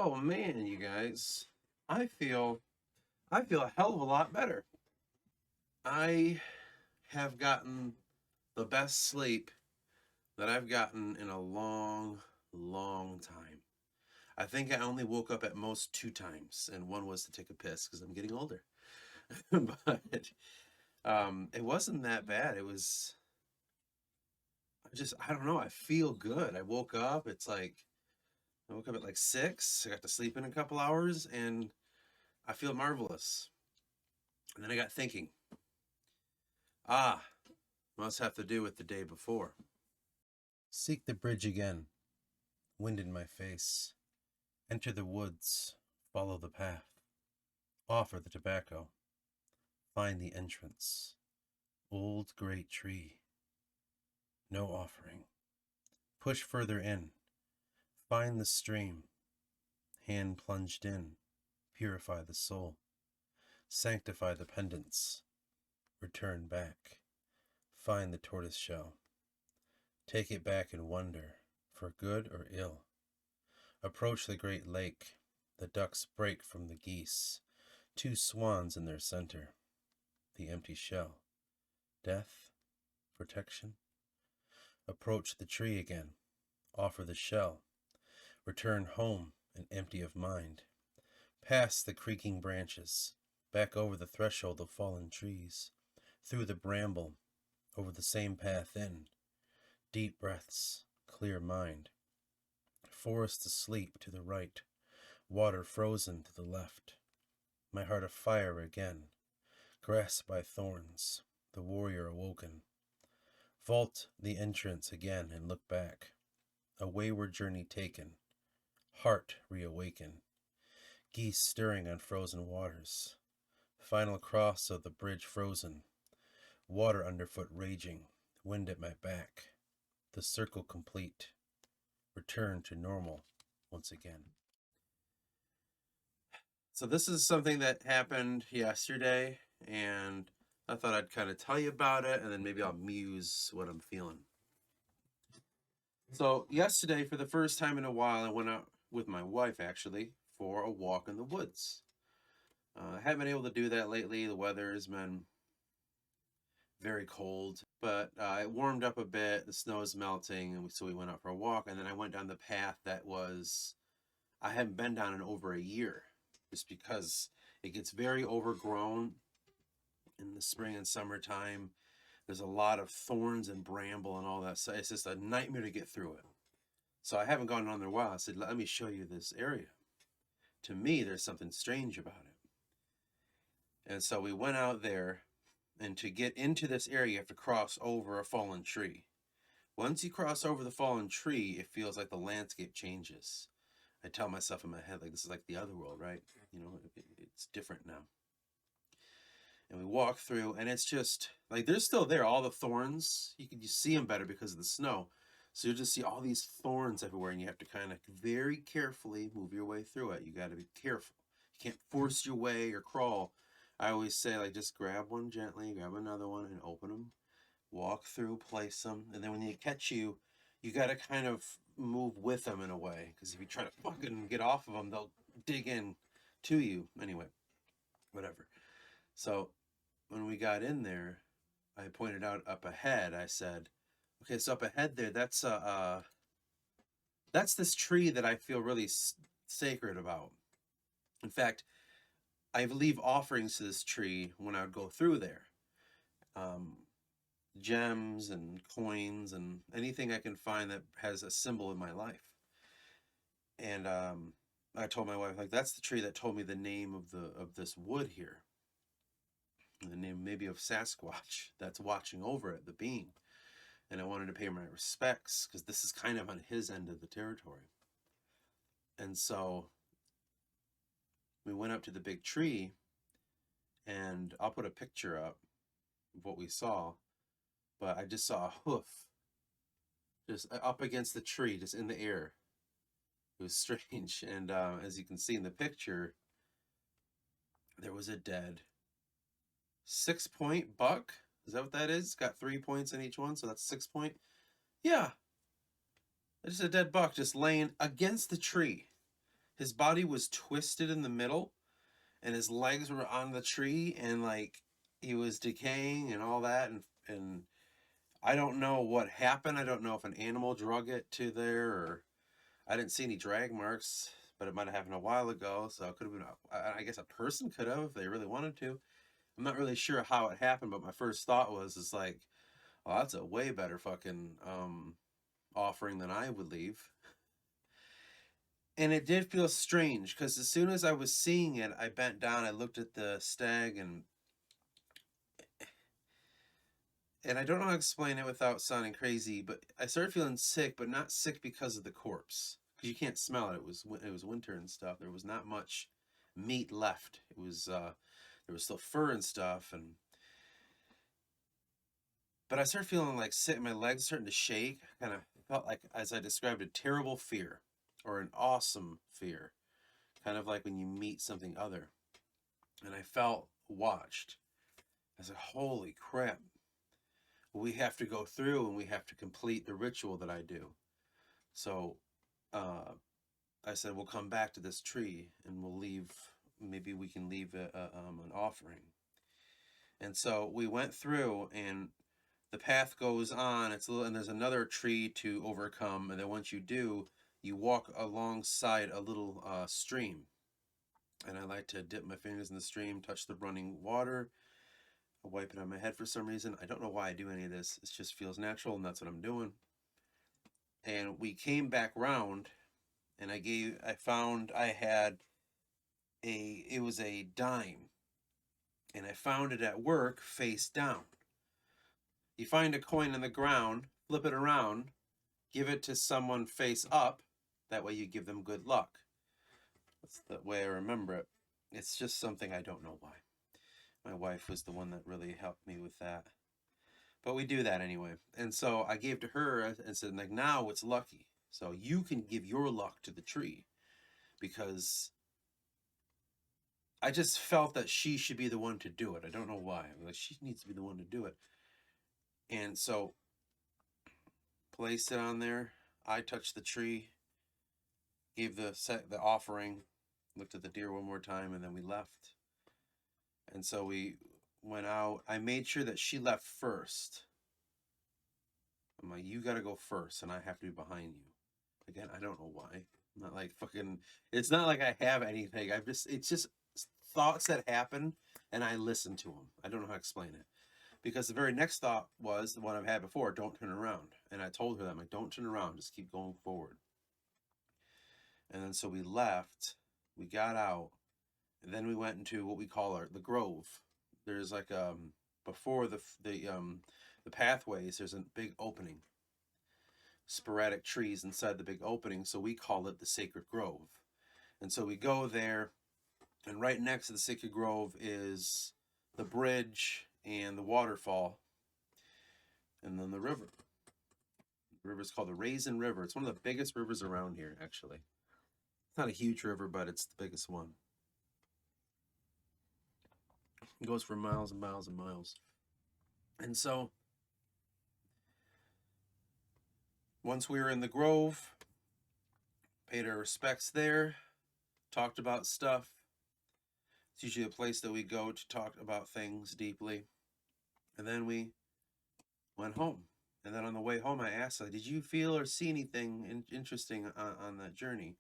Oh man, you guys, I feel I feel a hell of a lot better. I have gotten the best sleep that I've gotten in a long, long time. I think I only woke up at most two times, and one was to take a piss because I'm getting older. But it wasn't that bad. It was I don't know. I feel good. I woke up. I woke up at like 6. I got to sleep in a couple hours, and I feel marvelous. And then I got thinking. Ah, must have to do with the day before. Seek the bridge again, wind in my face. Enter the woods, follow the path. Offer the tobacco, find the entrance. Old great tree, no offering. Push further in, find the stream. Hand plunged in, purify the soul. Sanctify the pendants, return back. Find the tortoise shell. Take it back in wonder, for good or ill. Approach the great lake. The ducks break from the geese. Two swans in their center. The empty shell. Death? Protection? Approach the tree again. Offer the shell. Return home and empty of mind. Past the creaking branches. Back over the threshold of fallen trees. Through the bramble. Over the same path in. Deep breaths. Clear mind. Forest asleep to the right. Water frozen to the left. My heart afire again. Grasped by thorns. The warrior awoken. Vault the entrance again and look back. A wayward journey taken. Heart reawaken. Geese stirring on frozen waters. Final cross of the bridge frozen. Water underfoot raging. Wind at my back. The circle complete. Return to normal once again. So this is something that happened yesterday, and I thought I'd kind of tell you about it, and then maybe I'll muse what I'm feeling. So yesterday, for the first time in a while, I went out with my wife, actually, for a walk in the woods. I haven't been able to do that lately. The weather has been very cold, but it warmed up a bit. The snow is melting, and so we went out for a walk, and then I went down the path that I haven't been down in over a year, just because it gets very overgrown in the spring and summertime. There's a lot of thorns and bramble and all that. So it's just a nightmare to get through it. So I haven't gone on there a while. I said, let me show you this area. To me, there's something strange about it. And so we went out there, and to get into this area, you have to cross over a fallen tree. Once you cross over the fallen tree, it feels like the landscape changes. I tell myself in my head, like, this is like the other world, right? You know, it's different now. And we walk through, and it's just like they're still there. All the thorns, you see them better because of the snow. So you just see all these thorns everywhere, and you have to kind of very carefully move your way through it. You got to be careful. You can't force your way or crawl. I always say, like, just grab one gently, grab another one, and open them. Walk through, place them, and then when they catch you, you got to kind of move with them in a way, because if you try to fucking get off of them, they'll dig in to you. Anyway, whatever. So when we got in there, I pointed out up ahead. I said, "Okay, so up ahead there, that's this tree that I feel really sacred about. In fact, I leave offerings to this tree when I would go through there, um, gems and coins and anything I can find that has a symbol in my life." And I told my wife, like, that's the tree that told me the name of this wood here, the name maybe of Sasquatch that's watching over it, the being. And I wanted to pay my respects because this is kind of on his end of the territory. And so we went up to the big tree, and I'll put a picture up of what we saw, but I just saw a hoof just up against the tree, just in the air. It was strange. And as you can see in the picture, there was a dead 6-point buck. Is that what that is? It's got 3 points in each one, so that's 6 point. Yeah, there's a dead buck just laying against the tree. his body was twisted in the middle, and his legs were on the tree, and like he was decaying and all that, and I don't know what happened. I don't know if an animal drug it to there, or I didn't see any drag marks, but it might have happened a while ago. So it could have been, I guess a person could have if they really wanted to. I'm not really sure how it happened, but my first thought is like, well, that's a way better fucking offering than I would leave. And it did feel strange because as soon as I was seeing it, I bent down, I looked at the stag, and I don't know how to explain it without sounding crazy, but I started feeling sick, but not sick because of the corpse, because you can't smell it. It was winter and stuff. There was not much meat left. It was there was still fur and stuff, but I started feeling like sick. My legs starting to shake. Kind of felt like, as I described, a terrible fear or an awesome fear, kind of like when you meet something other. And I felt watched. I said, "Holy crap! We have to go through and we have to complete the ritual that I do." So uh, I said, "We'll come back to this tree and we'll leave. Maybe we can leave an offering." And so we went through, and the path goes on. It's a little, and there's another tree to overcome. And then once you do, you walk alongside a little stream. And I like to dip my fingers in the stream, touch the running water, I wipe it on my head for some reason. I don't know why I do any of this. It just feels natural, and that's what I'm doing. And we came back round, and I found I had it was a dime, and I found it at work face down. You find a coin in the ground, flip it around, give it to someone face up. That way you give them good luck. That's the way I remember it. It's just something I don't know why. My wife was the one that really helped me with that. But we do that anyway. And so I gave to her and said, like, now it's lucky. So you can give your luck to the tree, because I just felt that she should be the one to do it. I don't know why. I'm like, she needs to be the one to do it. And so placed it on there. I touched the tree, gave the offering, looked at the deer one more time, and then we left. And so we went out. I made sure that she left first. I'm like, you got to go first, and I have to be behind you. Again, I don't know why. I'm not like fucking. It's not like I have anything. It's just thoughts that happen, and I listen to them. I don't know how to explain it, because the very next thought was the one I've had before: don't turn around. And I told her that, I'm like, don't turn around, just keep going forward. And then so we left. We got out, and then we went into what we call the grove. There's like before the pathways. There's a big opening, sporadic trees inside the big opening, so we call it the sacred grove. And so we go there, and right next to the sacred grove is the bridge and the waterfall, and then the river. The river is called the Raisin River. It's one of the biggest rivers around here, actually. It's not a huge river, but it's the biggest one. It goes for miles and miles and miles. And so once we were in the grove, paid our respects there, talked about stuff. It's usually a place that we go to talk about things deeply. And then we went home. And then on the way home, I asked her, did you feel or see anything interesting on that journey?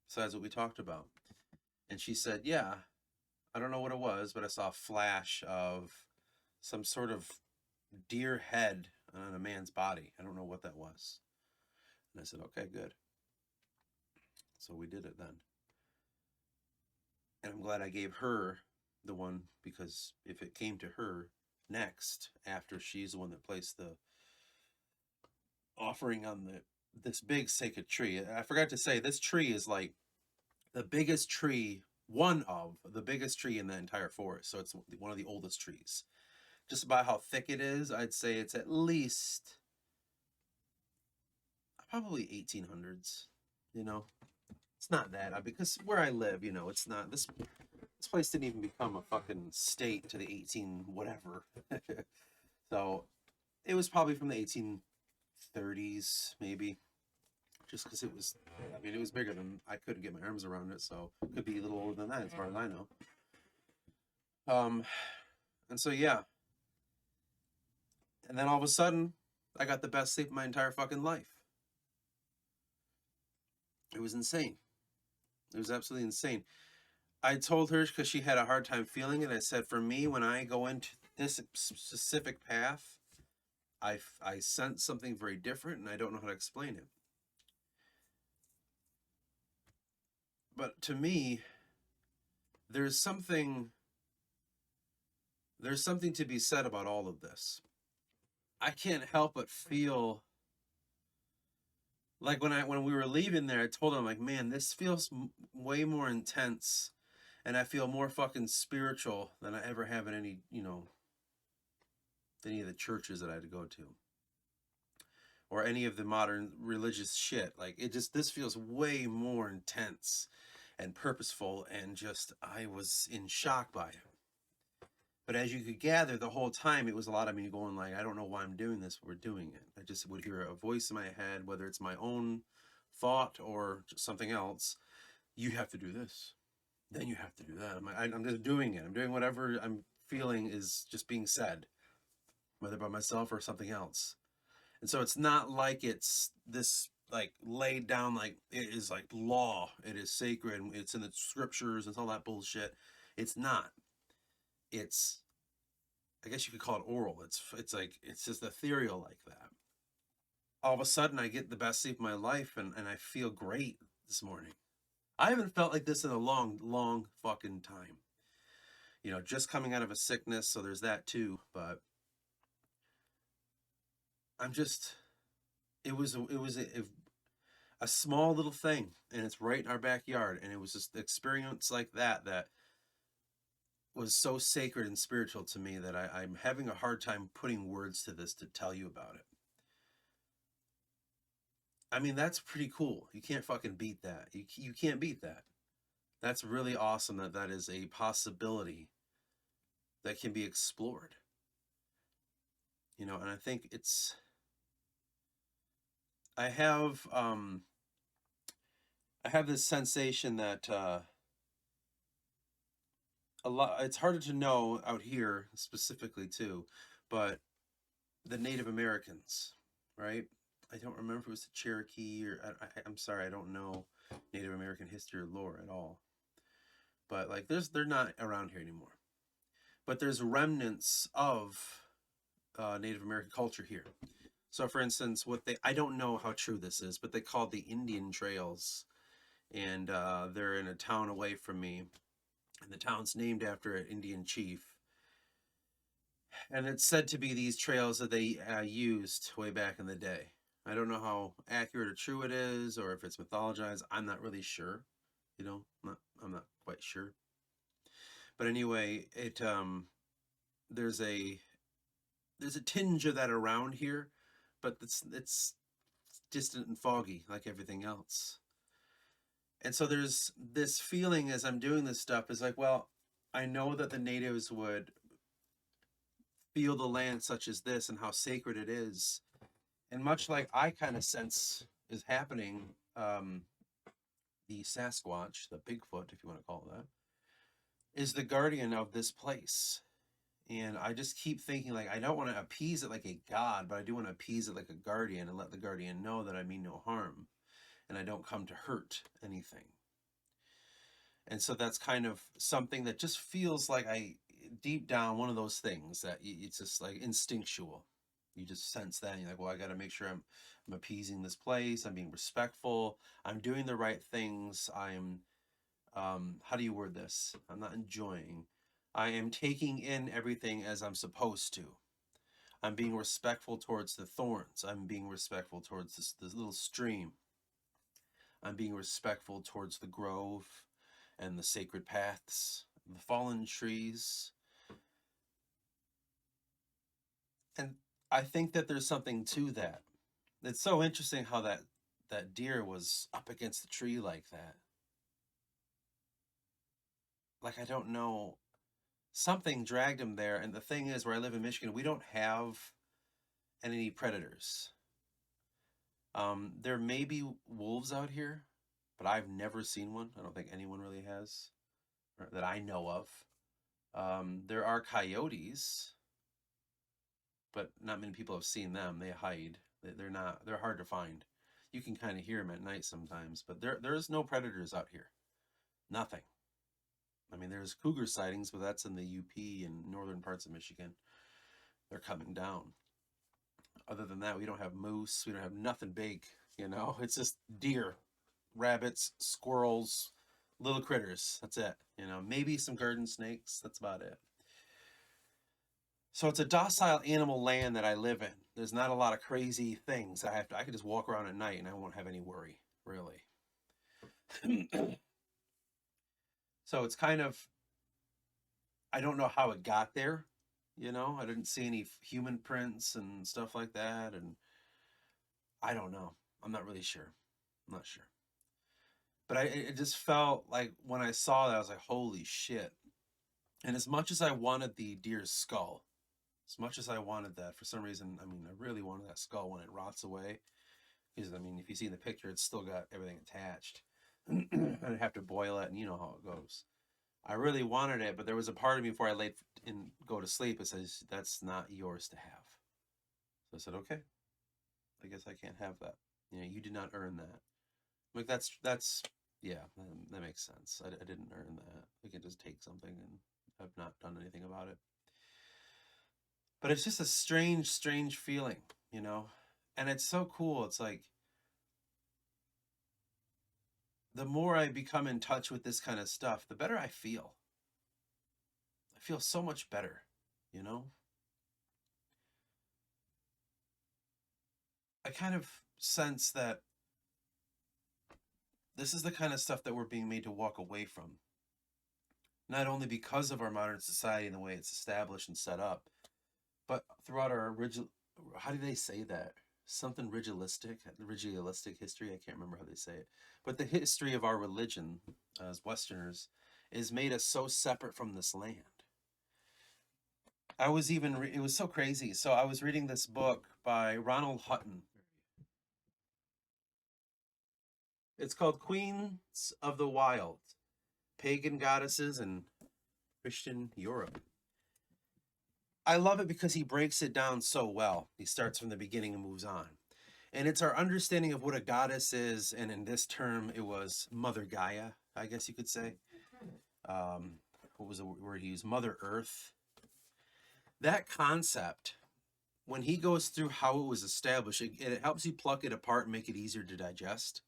Besides what we talked about. And she said, yeah, I don't know what it was, but I saw a flash of some sort of deer head on a man's body. I don't know what that was. And I said, okay, good. So we did it then. And I'm glad I gave her the one, because if it came to her next, after she's the one that placed the offering on this big sacred tree. I forgot to say, this tree is like the biggest tree, one of the biggest tree in the entire forest. So it's one of the oldest trees. Just about how thick it is, I'd say it's at least probably 1800s, you know. It's not that, because where I live, you know, it's not this place didn't even become a fucking state to the 18 whatever. So it was probably from the 1830s, maybe. just because it was, I mean, it was bigger than I couldn't get my arms around it, so it could be a little older than that, as far as I know. And so yeah, and then all of a sudden, I got the best sleep of my entire fucking life. It was insane. It was absolutely insane. I told her, because she had a hard time feeling it, I said, for me, when I go into this specific path, I sense something very different, and I don't know how to explain it. But to me, there's something to be said about all of this. I can't help but feel like when we were leaving there, I told him, like, man, this feels way more intense, and I feel more fucking spiritual than I ever have in any, any of the churches that I had to go to, or any of the modern religious shit. Like, this feels way more intense and purposeful, and just, I was in shock by it. But as you could gather, the whole time, it was a lot of me going like, I don't know why I'm doing this, but we're doing it. I just would hear a voice in my head, whether it's my own thought or just something else. You have to do this. Then you have to do that. I'm just doing it. I'm doing whatever I'm feeling is just being said, whether by myself or something else. And so it's not like it's this like laid down, like it is like law. It is sacred. It's in the scriptures and all that bullshit. It's not. It's, I guess you could call it oral. It's like, it's just ethereal like that. All of a sudden I get the best sleep of my life, and I feel great this morning. I haven't felt like this in a long fucking time. Just coming out of a sickness, so there's that too, but I'm just, it was a small little thing, and it's right in our backyard, and it was just an experience like that was so sacred and spiritual to me that I'm having a hard time putting words to this to tell you about it. I mean, that's pretty cool. You can't fucking beat that. You can't beat that. That's really awesome that is a possibility that can be explored. And I think I have this sensation that it's harder to know out here specifically too, but the Native Americans, right? I don't remember if it was the Cherokee or I'm sorry, I don't know Native American history or lore at all. But like, they're not around here anymore. But there's remnants of Native American culture here. So, for instance, I don't know how true this is, but they call the Indian Trails, and they're in a town away from me, and the town's named after an Indian chief. And it's said to be these trails that they used way back in the day. I don't know how accurate or true it is, or if it's mythologized. I'm not really sure. I'm not quite sure. But anyway, there's a tinge of that around here, but it's distant and foggy like everything else. And so there's this feeling as I'm doing this stuff is like, well, I know that the natives would feel the land such as this and how sacred it is. And much like I kind of sense is happening, the Sasquatch, the Bigfoot, if you want to call it that, is the guardian of this place. And I just keep thinking, like, I don't want to appease it like a god, but I do want to appease it like a guardian and let the guardian know that I mean no harm and I don't come to hurt anything. And so that's kind of something that just feels like deep down, one of those things that it's just like instinctual. You just sense that, and you're like, well, I got to make sure I'm appeasing this place. I'm being respectful. I'm doing the right things. I'm, how do you word this? I'm not enjoying. I am taking in everything as I'm supposed to. I'm being respectful towards the thorns. I'm being respectful towards this little stream. I'm being respectful towards the grove and the sacred paths, the fallen trees. And I think that there's something to that. It's so interesting how that deer was up against the tree like that. Like, I don't know. Something dragged him there. And the thing is, where I live in Michigan, we don't have any predators. There may be wolves out here, but I've never seen one. I don't think anyone really has, or that I know of. There are coyotes, but not many people have seen them. They hide. They're not. They're hard to find. You can kind of hear them at night sometimes, but there's no predators out here. Nothing. I mean, there's cougar sightings, but that's in the UP and northern parts of Michigan. They're coming down. Other than that, we don't have moose. We don't have nothing big. You know, it's just deer, rabbits, squirrels, little critters. That's it. You know, maybe some garden snakes. That's about it. So it's a docile animal land that I live in. There's not a lot of crazy things. I could just walk around at night and I won't have any worry, really. So it's kind of, I don't know how it got there. You know, I didn't see any human prints and stuff like that. And I don't know. I'm not really sure. I'm not sure. But it just felt like when I saw that, I was like, holy shit. And as much as I wanted the deer's skull, as much as I wanted that, for some reason, I mean, I really wanted that skull when it rots away. Because, I mean, if you see the picture, it's still got everything attached. I'd have to boil it, and you know how it goes. I really wanted it, but there was a part of me before I laid and go to sleep that says, that's not yours to have. So I said, okay, I guess I can't have that. You know, you did not earn that. Like, yeah, that makes sense. I didn't earn that. We can just take something and I've not done anything about it. But it's just a strange, strange feeling, you know? And it's so cool. It's like, the more I become in touch with this kind of stuff, the better I feel. I feel so much better, you know? I kind of sense that this is the kind of stuff that we're being made to walk away from. Not only because of our modern society and the way it's established and set up, but throughout our original, how do they say that? Something ritualistic history. I can't remember how they say it. But the history of our religion as Westerners is made us so separate from this land. It was so crazy. So I was reading this book by Ronald Hutton. It's called Queens of the Wild, Pagan Goddesses in Christian Europe. I love it because he breaks it down so well. He starts from the beginning and moves on. And it's our understanding of what a goddess is. And in this term, it was Mother Gaia, I guess you could say. What was the word he used? Mother Earth. That concept, when he goes through how it was established, it helps you pluck it apart and make it easier to digest.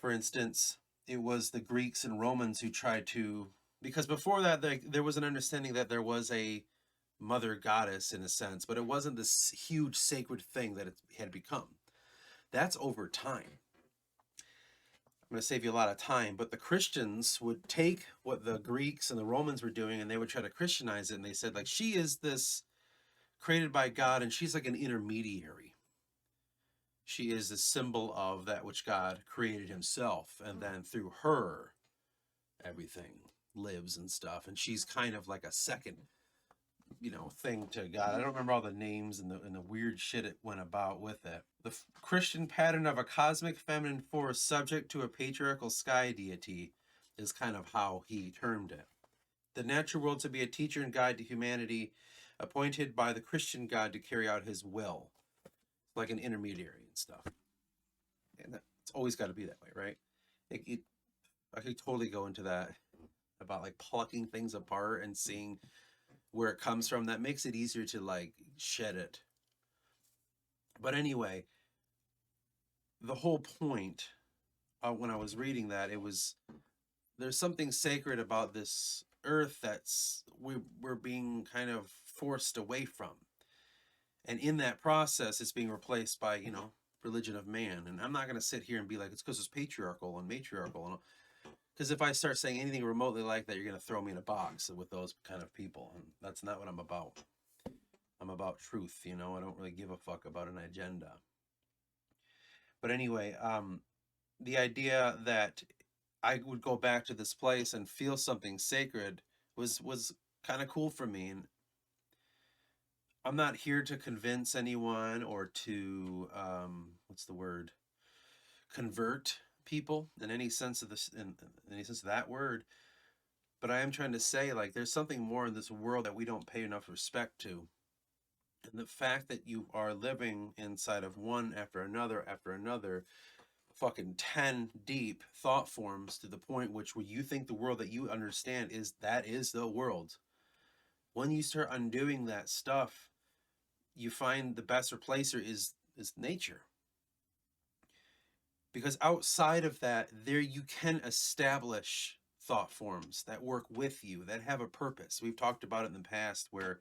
For instance, it was the Greeks and Romans who tried to, because before that, there was an understanding that there was a mother goddess in a sense, but it wasn't this huge sacred thing that it had become. That's over time. I'm going to save you a lot of time, but the Christians would take what the Greeks and the Romans were doing and they would try to Christianize it. And they said, like, she is this created by God and she's like an intermediary. She is the symbol of that which God created himself. And then through her, everything lives and stuff. And she's kind of like a second, you know, thing to God. I don't remember all the names and the weird shit it went about with it. The Christian pattern of a cosmic feminine force subject to a patriarchal sky deity is kind of how he termed it. The natural world to be a teacher and guide to humanity, appointed by the Christian God to carry out his will, like an intermediary and stuff. And it's always got to be that way, right? I could totally go into that about like plucking things apart and seeing where it comes from. That makes it easier to like shed it. But anyway, the whole point when I was reading that, it was, there's something sacred about this earth that's we're being kind of forced away from. And in that process, it's being replaced by, you know, religion of man. And I'm not going to sit here and be like, it's because it's patriarchal and matriarchal. And because if I start saying anything remotely like that, you're going to throw me in a box with those kind of people. And that's not what I'm about. I'm about truth, you know. I don't really give a fuck about an agenda. But anyway, the idea that I would go back to this place and feel something sacred was kind of cool for me. And I'm not here to convince anyone or to, what's the word? convert people in any sense of this, in any sense of that word. But I am trying to say, like, there's something more in this world that we don't pay enough respect to. And the fact that you are living inside of one after another, fucking 10 deep thought forms to the point which where you think the world that you understand is that is the world. When you start undoing that stuff, you find the best replacer is nature. Because outside of that, there you can establish thought forms that work with you, that have a purpose. We've talked about it in the past where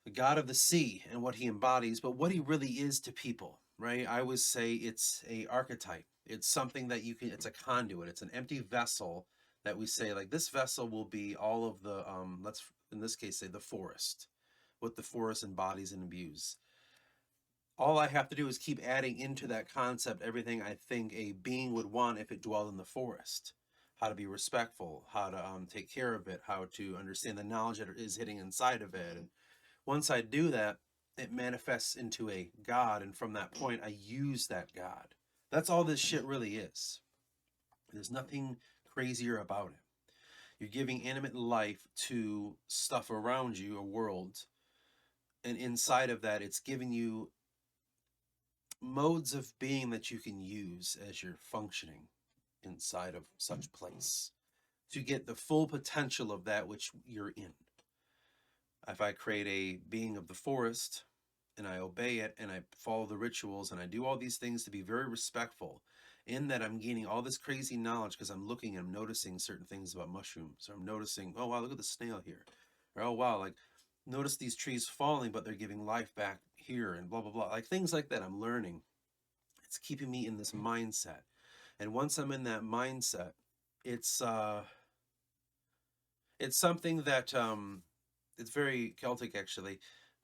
the god of the sea and what he embodies, but what he really is to people, right? I would say it's a archetype. It's something that you can, it's a conduit. It's an empty vessel that we say, like, this vessel will be all of the, let's in this case say the forest, what the forest embodies and imbues. All I have to do is keep adding into that concept everything I think a being would want if it dwelled in the forest. How to be respectful, how to take care of it, how to understand the knowledge that is hidden inside of it. And once I do that, it manifests into a God. And from that point, I use that God. That's all this shit really is. There's nothing crazier about it. You're giving animate life to stuff around you, a world. And inside of that, it's giving you modes of being that you can use as you're functioning inside of such place to get the full potential of that which you're in. If I create a being of the forest and I obey it and I follow the rituals and I do all these things to be very respectful, in that I'm gaining all this crazy knowledge because I'm looking and I'm noticing certain things about mushrooms. Or I'm noticing, oh wow, look at the snail here. Or oh wow, like notice these trees falling, but they're giving life back here and blah, blah, blah. Like things like that I'm learning. It's keeping me in this mindset. And once I'm in that mindset, it's something that it's very Celtic actually.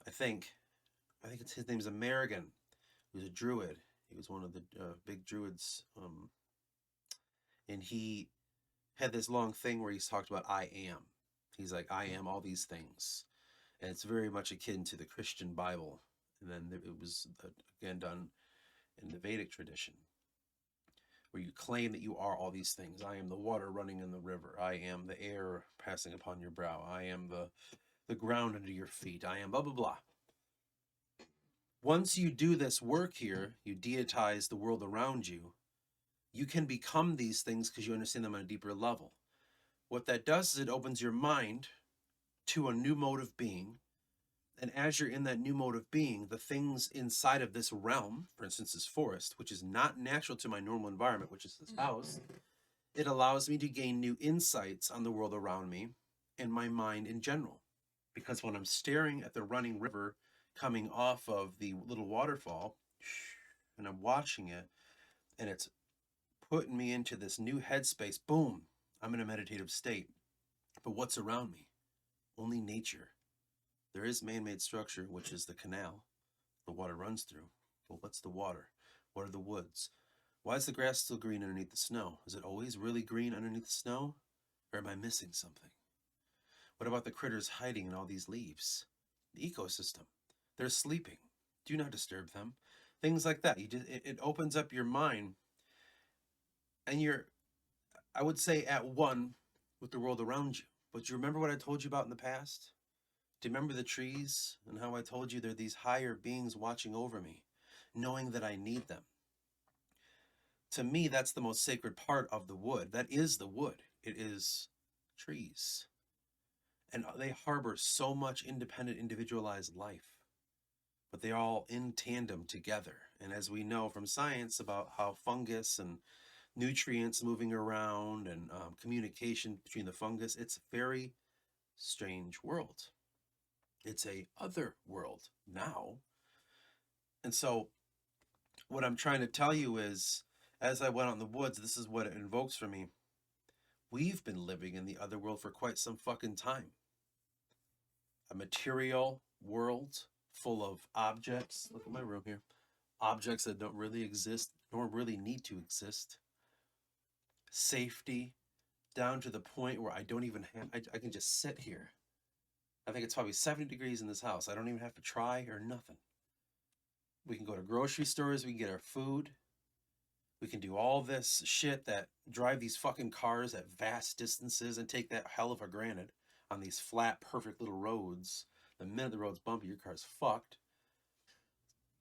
I think it's his name is Amerigan. He was a druid. He was one of the big druids, and he had this long thing where he's talked about I am. He's like, I am all these things, and it's very much akin to the Christian Bible. And then it was again done in the Vedic tradition, where you claim that you are all these things. I am the water running in the river. I am the air passing upon your brow. I am the ground under your feet. I am blah, blah, blah. Once you do this work here, you deitize the world around you, you can become these things because you understand them on a deeper level. What that does is it opens your mind to a new mode of being. And as you're in that new mode of being, the things inside of this realm, for instance, this forest, which is not natural to my normal environment, which is this house, it allows me to gain new insights on the world around me and my mind in general. Because when I'm staring at the running river coming off of the little waterfall, and I'm watching it, and it's putting me into this new headspace, boom, I'm in a meditative state. But what's around me? Only nature. There is man-made structure, which is the canal the water runs through. But what's the water? What are the woods? Why is the grass still green underneath the snow? Is it always really green underneath the snow? Or am I missing something? What about the critters hiding in all these leaves? The ecosystem. They're sleeping. Do not disturb them. Things like that. It opens up your mind, and you're, I would say, at one with the world around you. But do you remember what I told you about in the past? Do you remember the trees and how I told you they're these higher beings watching over me, knowing that I need them? To me, that's the most sacred part of the wood. That is the wood. It is trees. And they harbor so much independent, individualized life. But they're all in tandem together. And as we know from science about how fungus and nutrients moving around and communication between the fungus, it's a very strange world. It's a other world now. And so what I'm trying to tell you is, as I went out in the woods, this is what it invokes for me. We've been living in the other world for quite some fucking time. A material world full of objects. Look at my room here. Objects that don't really exist nor really need to exist. Safety, down to the point where I don't even have, I can just sit here. I think it's probably 70 degrees in this house. I don't even have to try or nothing. We can go to grocery stores. We can get our food. We can do all this shit that drive these fucking cars at vast distances and take that hell of a granted on these flat, perfect little roads. The minute the road's bumpy, your car's fucked.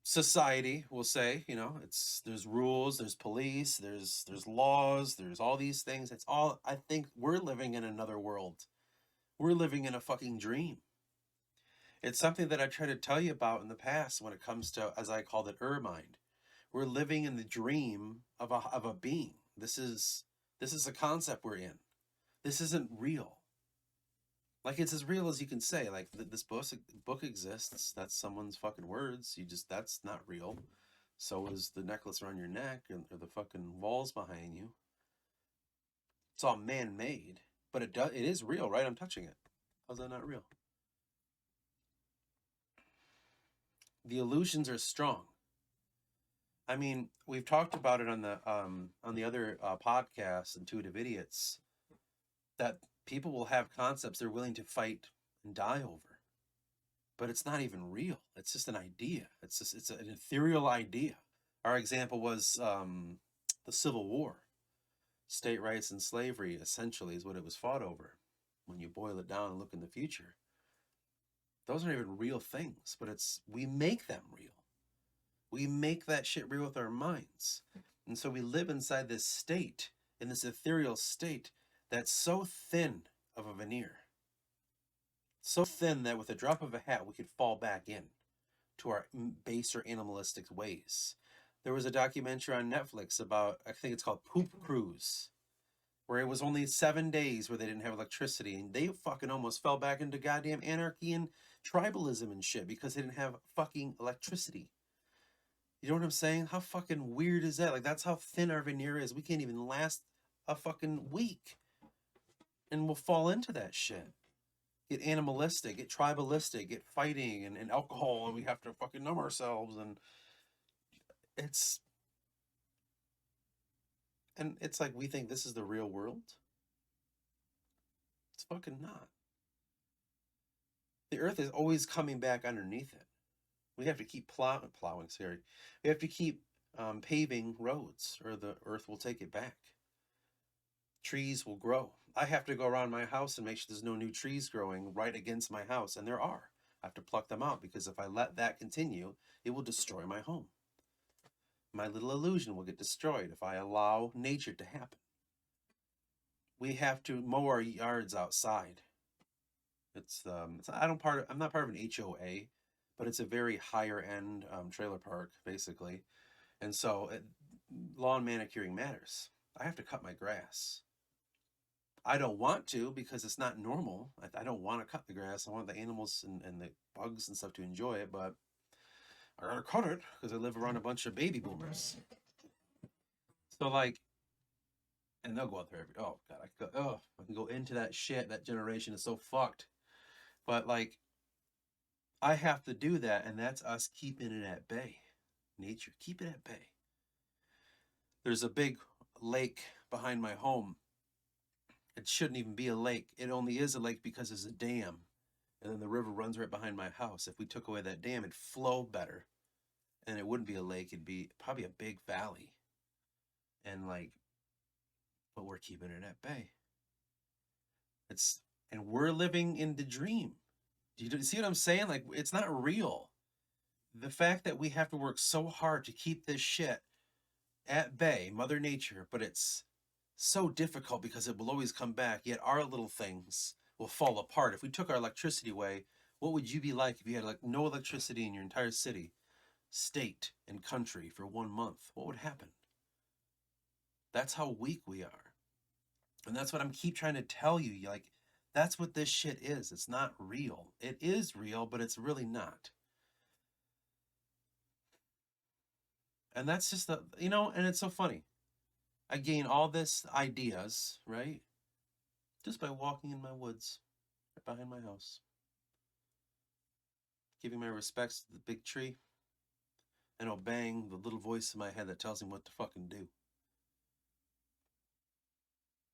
Society will say, you know, it's there's rules, there's police, there's laws, there's all these things. It's all I think we're living in another world. We're living in a fucking dream. It's something that I tried to tell you about in the past when it comes to, as I called it, mind. We're living in the dream of a being. This is a concept we're in. This isn't real. Like it's as real as you can say. Like this book exists. That's someone's fucking words. That's not real. So is the necklace around your neck or the fucking walls behind you. It's all man-made, but it is real, right? I'm touching it. How's that not real? The illusions are strong. I mean, we've talked about it on the other podcast, Intuitive Idiots, that people will have concepts they're willing to fight and die over, but it's not even real. It's just an idea. It's an ethereal idea. Our example was the Civil War. State rights and slavery essentially is what it was fought over. When you boil it down and look in the future, those aren't even real things, but we make them real. We make that shit real with our minds. And so we live inside this state, in this ethereal state that's so thin of a veneer. So thin that with a drop of a hat, we could fall back in to our baser animalistic ways. There was a documentary on Netflix about, I think it's called Poop Cruise, where it was only 7 days where they didn't have electricity, and they fucking almost fell back into goddamn anarchy and tribalism and shit because they didn't have fucking electricity. You know what I'm saying? How fucking weird is that? Like, that's how thin our veneer is. We can't even last a fucking week. And we'll fall into that shit. Get animalistic, get tribalistic, get fighting and alcohol, and we have to fucking numb ourselves. And it's like we think this is the real world. It's fucking not. The earth is always coming back underneath it. We have to keep plowing, sorry. We have to keep paving roads or the earth will take it back. Trees will grow. I have to go around my house and make sure there's no new trees growing right against my house, and there are. I have to pluck them out because if I let that continue, it will destroy my home. My little illusion will get destroyed if I allow nature to happen. We have to mow our yards outside. I'm not part of an HOA, but it's a very higher end trailer park basically, and so lawn manicuring matters. I have to cut my grass. I don't want to because it's not normal. I don't want to cut the grass. I want the animals and the bugs and stuff to enjoy it, but I gotta cut it because I live around a bunch of baby boomers. So like, and they'll go out there oh god, I can go into that shit. That generation is so fucked. But like, I have to do that, and that's us keeping it at bay. Nature, keep it at bay. There's a big lake behind my home. It shouldn't even be a lake. It only is a lake because there's a dam. And then the river runs right behind my house. If we took away that dam, it'd flow better. And it wouldn't be a lake, it'd be probably a big valley. And like, but we're keeping it at bay. And we're living in the dream. Do you see what I'm saying? Like, it's not real. The fact that we have to work so hard to keep this shit at bay, Mother Nature, but it's so difficult because it will always come back, yet our little things will fall apart. If we took our electricity away, what would you be like if you had like no electricity in your entire city, state, and country for 1 month? What would happen? That's how weak we are. And that's what I'm keep trying to tell you. Like, that's what this shit is. It's not real. It is real, but it's really not. And that's just and it's so funny. I gain all this ideas, right? Just by walking in my woods, right behind my house. Giving my respects to the big tree, and obeying the little voice in my head that tells me what to fucking do.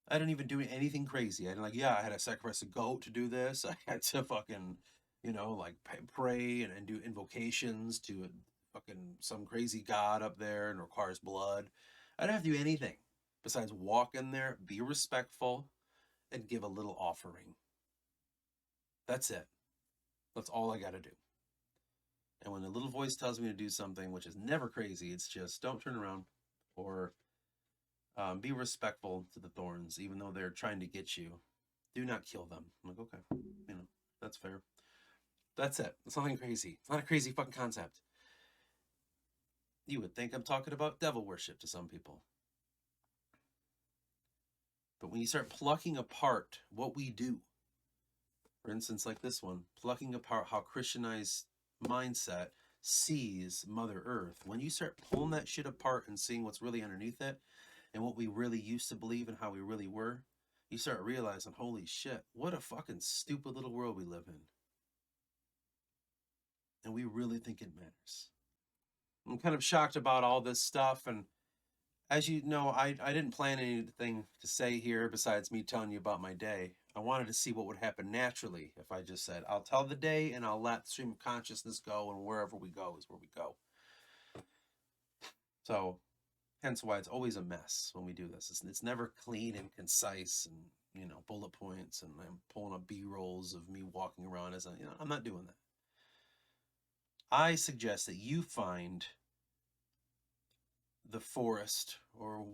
I didn't even do anything crazy. I had to sacrifice a goat to do this. I had to fucking, like pray and do invocations to fucking some crazy god up there and requires blood. I don't have to do anything besides walk in there, be respectful, and give a little offering. That's it. That's all I got to do. And when the little voice tells me to do something, which is never crazy, it's just don't turn around, or be respectful to the thorns, even though they're trying to get you. Do not kill them. I'm like, okay, that's fair. That's it. It's nothing crazy. It's not a crazy fucking concept. You would think I'm talking about devil worship to some people. But when you start plucking apart what we do, for instance, like this one, plucking apart how Christianized mindset sees Mother Earth, when you start pulling that shit apart and seeing what's really underneath it and what we really used to believe and how we really were, you start realizing, holy shit, what a fucking stupid little world we live in. And we really think it matters. I'm kind of shocked about all this stuff, and as you know, I didn't plan anything to say here besides me telling you about my day. I wanted to see what would happen naturally if I just said, I'll tell the day and I'll let stream of consciousness go, and wherever we go is where we go. So, hence why it's always a mess when we do this. It's never clean and concise and, bullet points, and I'm pulling up B-rolls of me walking around as I'm not doing that. I suggest that you find the forest or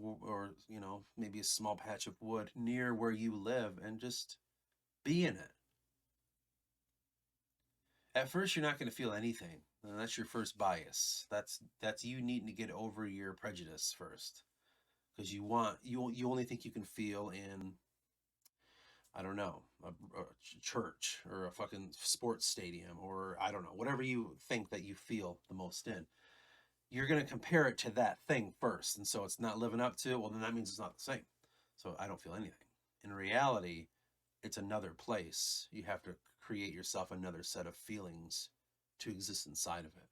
maybe a small patch of wood near where you live and just be in it. At first you're not going to feel anything, and that's your first bias. That's you needing to get over your prejudice first, because you only think you can feel in, I don't know, a church or a fucking sports stadium, or I don't know, whatever you think that you feel the most in. You're going to compare it to that thing first. And so it's not living up to it. Well, then that means it's not the same. So I don't feel anything. In reality, it's another place. You have to create yourself another set of feelings to exist inside of it.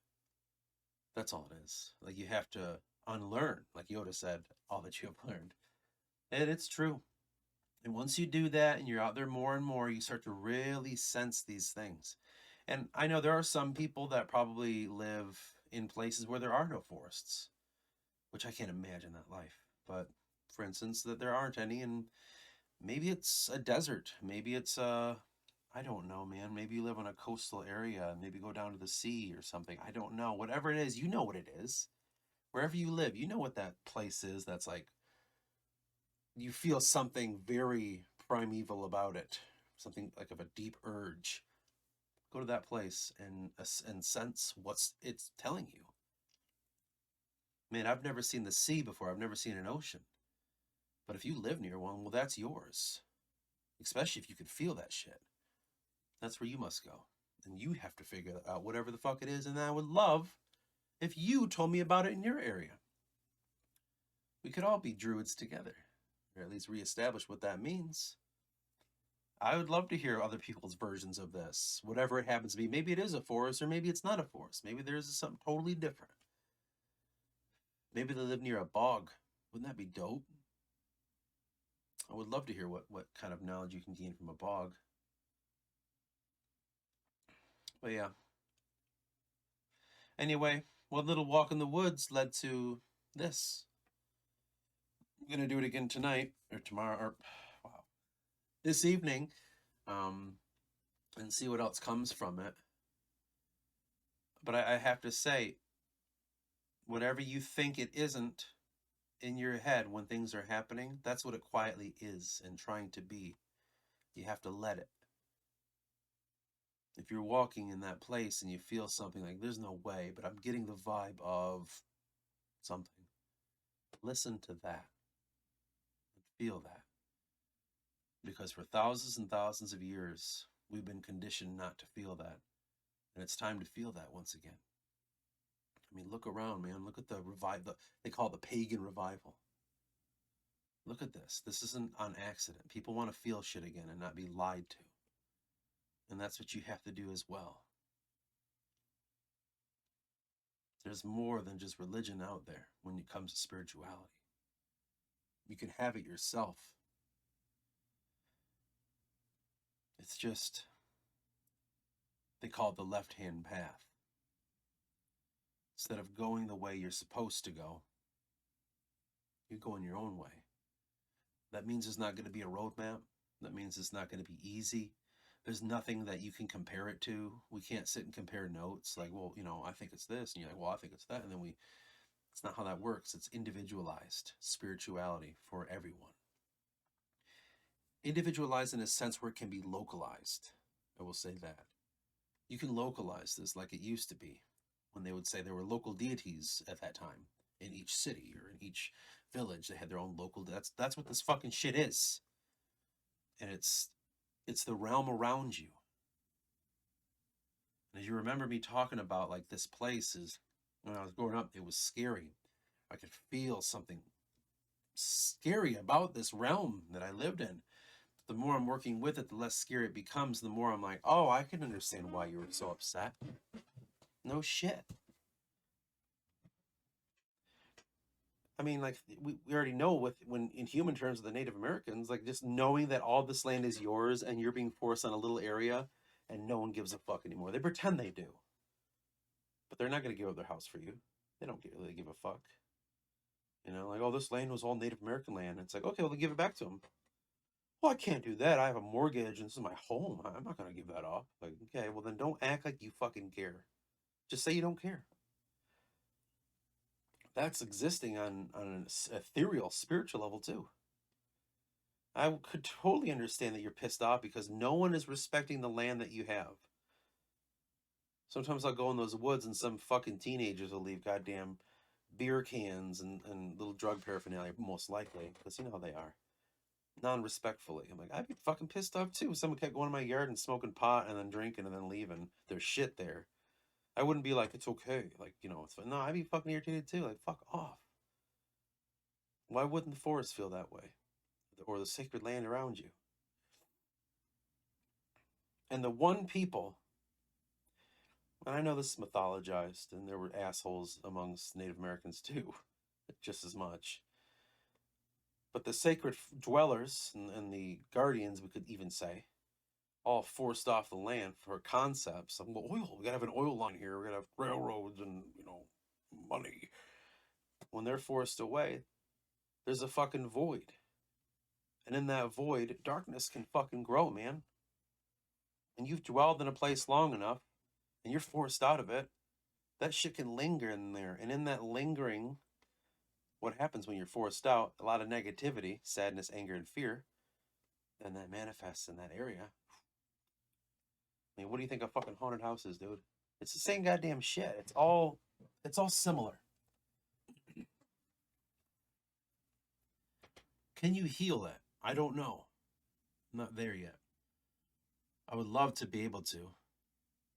That's all it is. Like, you have to unlearn, like Yoda said, all that you have learned. And it's true. And once you do that and you're out there more and more, you start to really sense these things. And I know there are some people that probably live in places where there are no forests, which I can't imagine that life. But for instance, that there aren't any, and maybe it's a desert. Maybe it's I don't know, man. Maybe you live in a coastal area. Maybe go down to the sea or something. I don't know. Whatever it is, you know what it is. Wherever you live, you know what that place is. That's like, you feel something very primeval about it. Something like of a deep urge. Go to that place and sense what's it's telling you. Man, I've never seen the sea before. I've never seen an ocean. But if you live near one, well, that's yours. Especially if you can feel that shit. That's where you must go. And you have to figure out whatever the fuck it is. And I would love if you told me about it in your area. We could all be druids together, or at least reestablish what that means. I would love to hear other people's versions of this, whatever it happens to be. Maybe it is a forest, or maybe it's not a forest. Maybe there's something totally different. Maybe they live near a bog. Wouldn't that be dope? I would love to hear what kind of knowledge you can gain from a bog. But yeah. Anyway, one little walk in the woods led to this. I'm going to do it again tonight, or tomorrow, or wow, this evening, and see what else comes from it. But I have to say, whatever you think it isn't in your head when things are happening, that's what it quietly is and trying to be. You have to let it. If you're walking in that place and you feel something like, there's no way, but I'm getting the vibe of something, listen to that and feel that. Because for thousands and thousands of years, we've been conditioned not to feel that. And it's time to feel that once again. I mean, look around, man. Look at the revival. They call it the pagan revival. Look at this. This isn't on accident. People want to feel shit again and not be lied to. And that's what you have to do as well. There's more than just religion out there when it comes to spirituality. You can have it yourself. It's just, they call it the left-hand path. Instead of going the way you're supposed to go, You're going your own way. That means there's not going to be a roadmap. That means it's not going to be easy. There's nothing that you can compare it to. We can't sit and compare notes like, well, I think it's this. And you're like, well, I think it's that. And then it's not how that works. It's individualized spirituality for everyone. Individualized in a sense where it can be localized. I will say that. You can localize this like it used to be when they would say there were local deities at that time in each city or in each village. They had their own local. That's what this fucking shit is. And it's the realm around you. And as you remember me talking about, like, this place is, when I was growing up, it was scary. I could feel something scary about this realm that I lived in. The more I'm working with it, the less scary it becomes. The more I'm like, oh, I can understand why you were so upset. No shit. I mean, like, we already know when in human terms of the Native Americans, like, just knowing that all this land is yours and you're being forced on a little area and no one gives a fuck anymore. They pretend they do. But they're not going to give up their house for you. They don't really give a fuck. Like, oh, this land was all Native American land. It's like, okay, well, then give it back to them. Well, I can't do that. I have a mortgage and this is my home. I'm not going to give that up. Like, okay, well, then don't act like you fucking care. Just say you don't care. That's existing on an ethereal, spiritual level, too. I could totally understand that you're pissed off because no one is respecting the land that you have. Sometimes I'll go in those woods and some fucking teenagers will leave goddamn beer cans and little drug paraphernalia, most likely, because you know how they are. Non-respectfully. I'm like, I'd be fucking pissed off too if someone kept going in my yard and smoking pot and then drinking and then leaving their shit there. I wouldn't be like, it's okay. Like, it's fine. No, I'd be fucking irritated too. Like, fuck off. Why wouldn't the forest feel that way? Or the sacred land around you? And the one people, and I know this is mythologized, and there were assholes amongst Native Americans too, just as much. But the sacred dwellers and the guardians, we could even say, all forced off the land for concepts of, well, oil. We gotta have an oil line here. We gotta have railroads and, money. When they're forced away, there's a fucking void. And in that void, darkness can fucking grow, man. And you've dwelled in a place long enough, and you're forced out of it, that shit can linger in there. And in that lingering, what happens when you're forced out? A lot of negativity, sadness, anger, and fear. And that manifests in that area. I mean, what do you think a fucking haunted house is, dude? It's the same goddamn shit. It's all similar. Can you heal it? I don't know. I'm not there yet. I would love to be able to.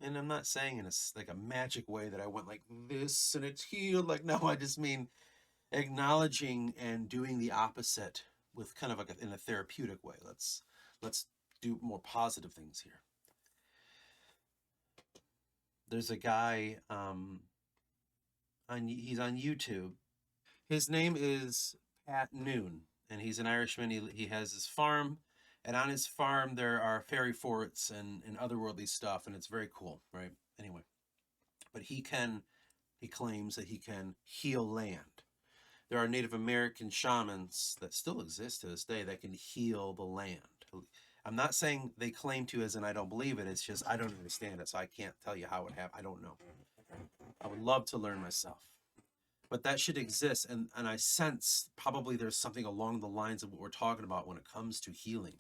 And I'm not saying in a magic way that I went like this and it's healed. Like, no, I just mean acknowledging and doing the opposite with kind of like in a therapeutic way. Let's do more positive things here. There's a guy, he's on YouTube. His name is Pat Noon, and he's an Irishman. He has his farm, and on his farm there are fairy forts and otherworldly stuff, and it's very cool, right? Anyway, but he claims that he can heal land. There are Native American shamans that still exist to this day that can heal the land. I'm not saying they claim to, as in I don't believe it. It's just I don't understand it, so I can't tell you how it happened. I don't know. I would love to learn myself. But that should exist, and I sense probably there's something along the lines of what we're talking about when it comes to healing.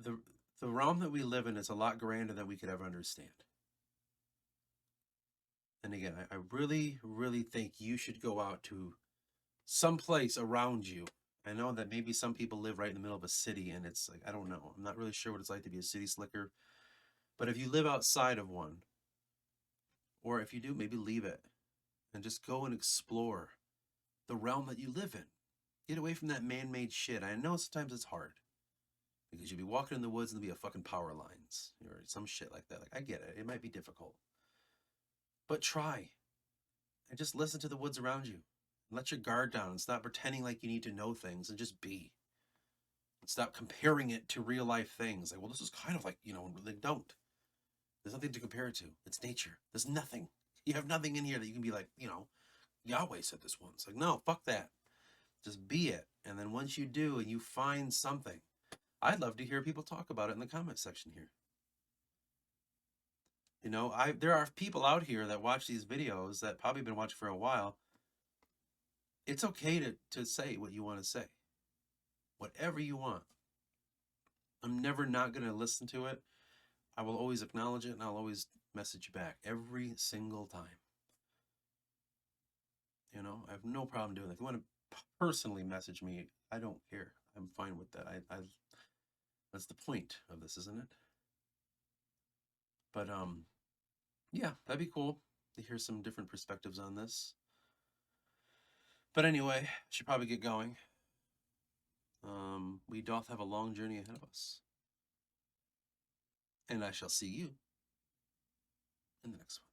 The realm that we live in is a lot grander than we could ever understand. And again, I really, really think you should go out to some place around you. I know that maybe some people live right in the middle of a city and it's like, I don't know. I'm not really sure what it's like to be a city slicker. But if you live outside of one, or if you do, maybe leave it and just go and explore the realm that you live in. Get away from that man-made shit. I know sometimes it's hard because you'll be walking in the woods and there'll be a fucking power lines or some shit like that. Like, I get it. It might be difficult. But try and just listen to the woods around you. Let your guard down and stop pretending like you need to know things and just be. And stop comparing it to real life things. Like, well, this is kind of like, they don't. There's nothing to compare it to. It's nature. There's nothing. You have nothing in here that you can be like, Yahweh said this once. Like, no, fuck that. Just be it. And then once you do and you find something, I'd love to hear people talk about it in the comment section here. You know, there are people out here that watch these videos that probably been watching for a while. It's okay to say what you want to say. Whatever you want. I'm never not going to listen to it. I will always acknowledge it, and I'll always message you back every single time. You know, I have no problem doing that. If you want to personally message me, I don't care. I'm fine with that. That's the point of this, isn't it? But yeah, that'd be cool to hear some different perspectives on this. But anyway, should probably get going. We doth have a long journey ahead of us. And I shall see you in the next one.